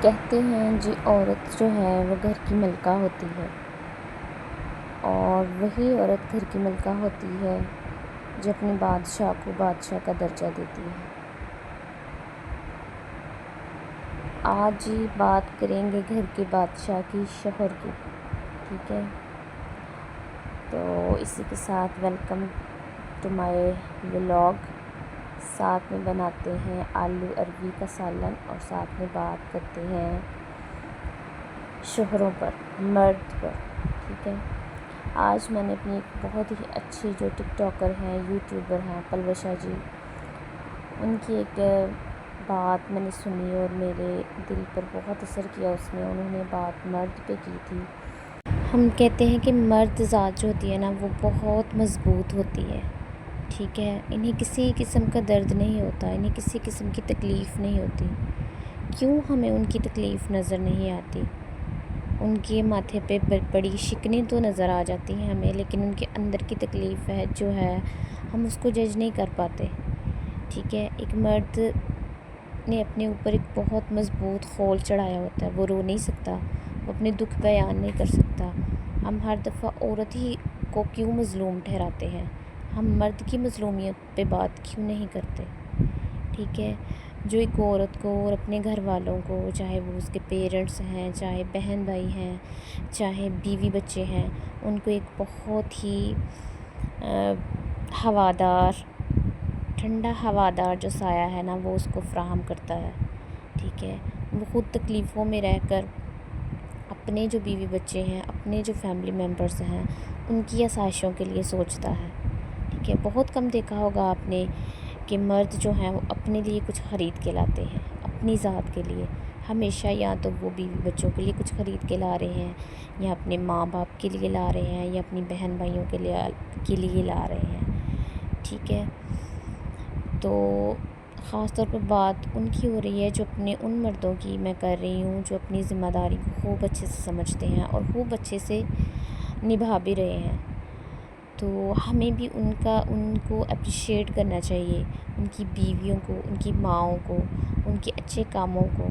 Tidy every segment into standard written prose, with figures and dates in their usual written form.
کہتے ہیں جی عورت جو ہے وہ گھر کی ملکہ ہوتی ہے، اور وہی عورت گھر کی ملکہ ہوتی ہے جو اپنے بادشاہ کو بادشاہ کا درجہ دیتی ہے۔ آج ہی بات کریں گے گھر کے بادشاہ کی، شوہر کی، ٹھیک ہے؟ تو اسی کے ساتھ ویلکم ٹو مائی ولاگ۔ ساتھ میں بناتے ہیں آلو اروی کا سالن، اور ساتھ میں بات کرتے ہیں شوہروں پر، مرد پر، ٹھیک ہے؟ آج میں نے اپنی ایک بہت ہی اچھی جو ٹک ٹاکر ہیں، یوٹیوبر ہیں، پلوشا جی، ان کی ایک بات میں نے سنی اور میرے دل پر بہت اثر کیا اس میں۔ انہوں نے بات مرد پہ کی تھی۔ ہم کہتے ہیں کہ مرد ذات جو ہوتی ہے نا وہ بہت مضبوط ہوتی ہے، ٹھیک ہے؟ انہیں کسی قسم کا درد نہیں ہوتا، انہیں کسی قسم کی تکلیف نہیں ہوتی۔ کیوں ہمیں ان کی تکلیف نظر نہیں آتی؟ ان کے ماتھے پہ بڑی شکنیں تو نظر آ جاتی ہیں ہمیں، لیکن ان کے اندر کی تکلیف ہے جو ہے ہم اس کو جج نہیں کر پاتے، ٹھیک ہے؟ ایک مرد نے اپنے اوپر ایک بہت مضبوط خول چڑھایا ہوتا ہے، وہ رو نہیں سکتا، وہ اپنے دکھ بیان نہیں کر سکتا۔ ہم ہر دفعہ عورت ہی کو کیوں مظلوم ٹھہراتے ہیں؟ ہم مرد کی مظلومیت پہ بات کیوں نہیں کرتے؟ ٹھیک ہے؟ جو ایک عورت کو اور اپنے گھر والوں کو، چاہے وہ اس کے پیرنٹس ہیں، چاہے بہن بھائی ہیں، چاہے بیوی بچے ہیں، ان کو ایک بہت ہی ہوادار، ٹھنڈا ہوادار جو سایہ ہے نا وہ اس کو فراہم کرتا ہے، ٹھیک ہے؟ وہ خود تکلیفوں میں رہ کر اپنے جو بیوی بچے ہیں، اپنے جو فیملی ممبرس ہیں، ان کی آسائشوں کے لیے سوچتا ہے، ٹھیک ہے؟ بہت کم دیکھا ہوگا آپ نے کہ مرد جو ہیں وہ اپنے لیے کچھ خرید کے لاتے ہیں، اپنی ذات کے لیے۔ ہمیشہ یا تو وہ بیوی بچوں کے لیے کچھ خرید کے لا رہے ہیں، یا اپنے ماں باپ کے لیے لا رہے ہیں، یا اپنی بہن بھائیوں کے لیے لا رہے ہیں، ٹھیک ہے؟ تو خاص طور پر بات ان کی ہو رہی ہے جو اپنے ان مردوں کی میں کر رہی ہوں جو اپنی ذمہ داری کو خوب اچھے سے سمجھتے ہیں اور خوب اچھے سے نبھا بھی رہے ہیں۔ تو ہمیں بھی ان کو اپریشیٹ کرنا چاہیے، ان کی بیویوں کو، ان کی ماؤں کو، ان کے اچھے کاموں کو،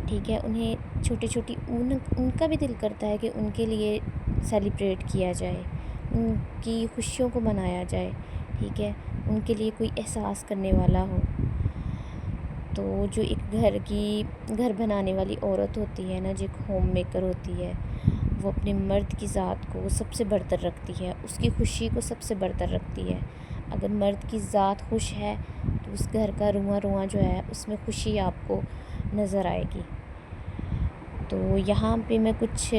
ٹھیک ہے؟ انہیں چھوٹی چھوٹی ان کا بھی دل کرتا ہے کہ ان کے لیے سیلیبریٹ کیا جائے، ان کی خوشیوں کو منایا جائے، ٹھیک ہے؟ ان کے لیے کوئی احساس کرنے والا ہو۔ تو جو ایک گھر بنانے والی عورت ہوتی ہے نا، جو ایک ہوم میکر ہوتی ہے، وہ اپنے مرد کی ذات کو سب سے برتر رکھتی ہے، اس کی خوشی کو سب سے برتر رکھتی ہے۔ اگر مرد کی ذات خوش ہے تو اس گھر کا رواں رواں جو ہے اس میں خوشی آپ کو نظر آئے گی۔ تو یہاں پہ میں کچھ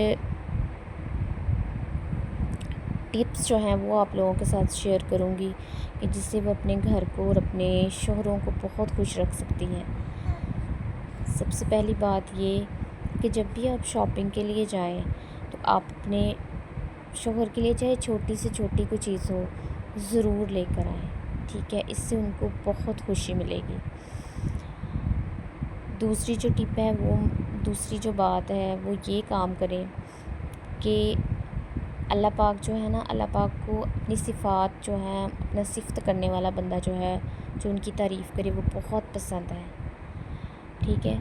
ٹپس جو ہیں وہ آپ لوگوں کے ساتھ شیئر کروں گی کہ جس سے وہ اپنے گھر کو اور اپنے شوہروں کو بہت خوش رکھ سکتی ہیں۔ سب سے پہلی بات یہ کہ جب بھی آپ شاپنگ کے لیے جائیں تو آپ اپنے شوہر کے لیے چاہے چھوٹی سے چھوٹی کوئی چیز ہو ضرور لے کر آئیں، ٹھیک ہے؟ اس سے ان کو بہت خوشی ملے گی۔ دوسری جو ٹپ ہے دوسری جو بات ہے وہ یہ کام کریں کہ اللہ پاک جو ہے نا، اللہ پاک کو اپنی صفات جو ہیں، اپنا صفت کرنے والا بندہ جو ہے، جو ان کی تعریف کرے، وہ بہت پسند ہے، ٹھیک ہے؟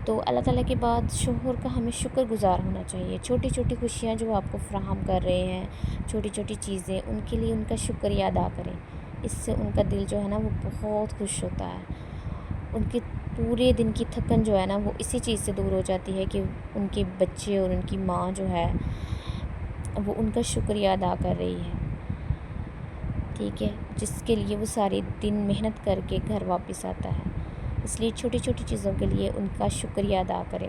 تو اللہ تعالیٰ کے بعد شوہر کا ہمیں شکر گزار ہونا چاہیے۔ چھوٹی چھوٹی خوشیاں جو آپ کو فراہم کر رہے ہیں، چھوٹی چھوٹی چیزیں، ان کے لیے ان کا شکریہ ادا کریں۔ اس سے ان کا دل جو ہے نا وہ بہت خوش ہوتا ہے۔ ان کے پورے دن کی تھکن جو ہے نا وہ اسی چیز سے دور ہو جاتی ہے کہ ان کے بچے اور ان کی ماں جو ہے وہ ان کا شکریہ ادا کر رہی ہے، ٹھیک ہے؟ جس کے لیے وہ سارے دن محنت کر کے گھر واپس آتا ہے۔ اس لیے چھوٹی چھوٹی چیزوں کے لیے ان کا شکریہ ادا کریں۔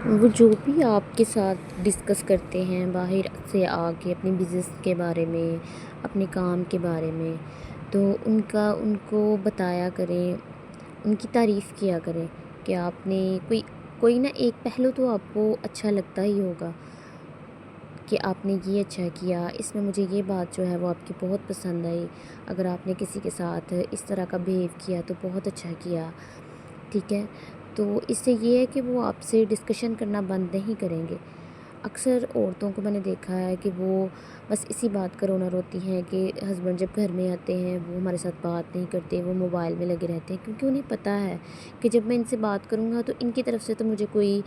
وہ جو بھی آپ کے ساتھ ڈسکس کرتے ہیں باہر سے آ کے اپنے بزنس کے بارے میں، اپنے کام کے بارے میں، تو ان کو بتایا کریں، ان کی تعریف کیا کریں کہ آپ نے کوئی نہ ایک پہلو تو آپ کو اچھا لگتا ہی ہوگا کہ آپ نے یہ اچھا کیا، اس میں مجھے یہ بات جو ہے وہ آپ کی بہت پسند آئی، اگر آپ نے کسی کے ساتھ اس طرح کا بیہیو کیا تو بہت اچھا کیا، ٹھیک ہے؟ تو اس سے یہ ہے کہ وہ آپ سے ڈسکشن کرنا بند نہیں کریں گے، اکثر عورتوں کو میں نے دیکھا ہے کہ وہ بس اسی بات کا رونا روتی ہیں کہ ہسبینڈ جب گھر میں آتے ہیں وہ ہمارے ساتھ بات نہیں کرتے، وہ موبائل میں لگے رہتے ہیں، کیونکہ انہیں پتہ ہے کہ جب میں ان سے بات کروں گا تو ان کی طرف سے تو مجھے کوئی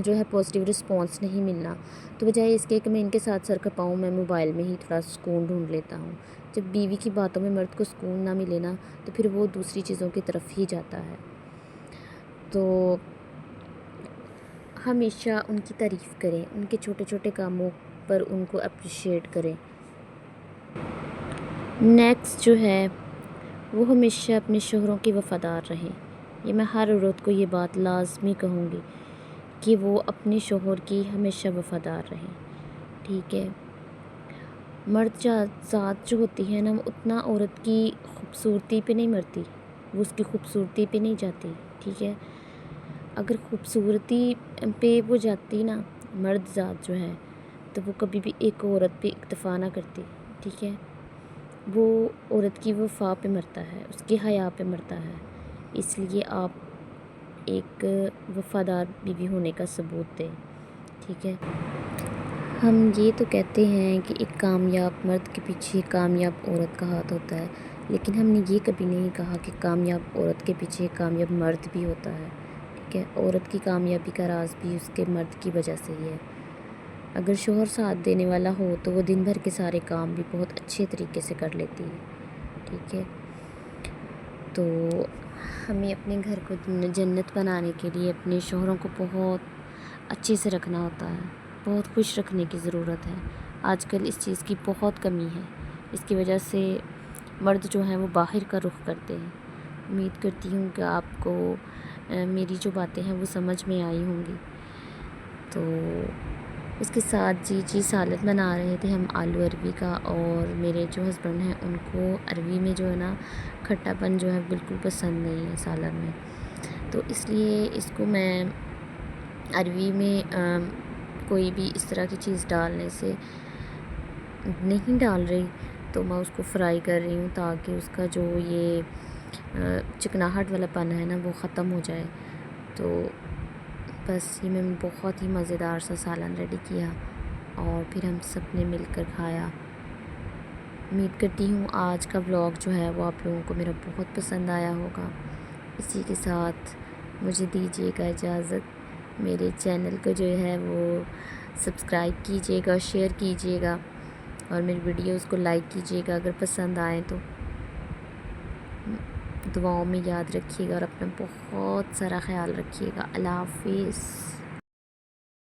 جو ہے پازیٹیو رسپانس نہیں ملنا، تو بجائے اس کے کہ میں ان کے ساتھ سر کھپاؤں، میں موبائل میں ہی تھوڑا سکون ڈھونڈ لیتا ہوں۔ جب بیوی کی باتوں میں مرد کو سکون نہ ملے نا تو پھر وہ دوسری چیزوں کی طرف ہی جاتا ہے۔ تو ہمیشہ ان کی تعریف کریں، ان کے چھوٹے چھوٹے کاموں پر ان کو اپریشیٹ کریں۔ نیکسٹ جو ہے وہ ہمیشہ اپنے شوہروں کے وفادار رہیں۔ یہ میں ہر عورت کو یہ بات لازمی کہوں گی کہ وہ اپنے شوہر کی ہمیشہ وفادار رہیں، ٹھیک ہے۔ مرد ذات جو ہوتی ہے نا وہ اتنا عورت کی خوبصورتی پہ نہیں مرتی، وہ اس کی خوبصورتی پہ نہیں جاتی، ٹھیک ہے۔ اگر خوبصورتی پہ وہ جاتی نا مرد ذات جو ہے تو وہ کبھی بھی ایک عورت پہ اکتفا نہ کرتی، ٹھیک ہے۔ وہ عورت کی وفا پہ مرتا ہے، اس کی حیا پہ مرتا ہے، اس لیے آپ ایک وفادار بیوی ہونے کا ثبوت دیں، ٹھیک ہے۔ ہم یہ تو کہتے ہیں کہ ایک کامیاب مرد کے پیچھے کامیاب عورت کا ہاتھ ہوتا ہے، لیکن ہم نے یہ کبھی نہیں کہا کہ کامیاب عورت کے پیچھے کامیاب مرد بھی ہوتا ہے، ٹھیک ہے۔ عورت کی کامیابی کا راز بھی اس کے مرد کی وجہ سے ہی ہے۔ اگر شوہر ساتھ دینے والا ہو تو وہ دن بھر کے سارے کام بھی بہت اچھے طریقے سے کر لیتی ہے، ٹھیک ہے۔ تو ہمیں اپنے گھر کو جنت بنانے کے لیے اپنے شوہروں کو بہت اچھے سے رکھنا ہوتا ہے، بہت خوش رکھنے کی ضرورت ہے۔ آج کل اس چیز کی بہت کمی ہے، اس کی وجہ سے مرد جو ہیں وہ باہر کا رخ کرتے ہیں۔ امید کرتی ہوں کہ آپ کو میری جو باتیں ہیں وہ سمجھ میں آئی ہوں گی۔ تو اس کے ساتھ جی سالن بنا رہے تھے ہم آلو اروی کا، اور میرے جو ہسبینڈ ہیں ان کو اروی میں جو ہے نا کھٹا پن جو ہے بالکل پسند نہیں ہے سالن میں، تو اس لیے اس کو میں اروی میں کوئی بھی اس طرح کی چیز ڈالنے سے نہیں ڈال رہی، تو میں اس کو فرائی کر رہی ہوں تاکہ اس کا جو یہ چکناہٹ والا پن ہے نا وہ ختم ہو جائے۔ تو بس یہ میں بہت ہی مزیدار سا سالن ریڈی کیا اور پھر ہم سب نے مل کر کھایا۔ امید کرتی ہوں آج کا ولاگ جو ہے وہ آپ لوگوں کو میرا بہت پسند آیا ہوگا۔ اسی کے ساتھ مجھے دیجیے گا اجازت، میرے چینل کو جو ہے وہ سبسکرائب کیجیے گا، شیئر کیجیے گا اور میری ویڈیوز کو لائک کیجیے گا اگر پسند آئیں تو۔ دعاؤں میں یاد رکھیے گا اور اپنا بہت سارا خیال رکھیے گا۔ اللہ حافظ۔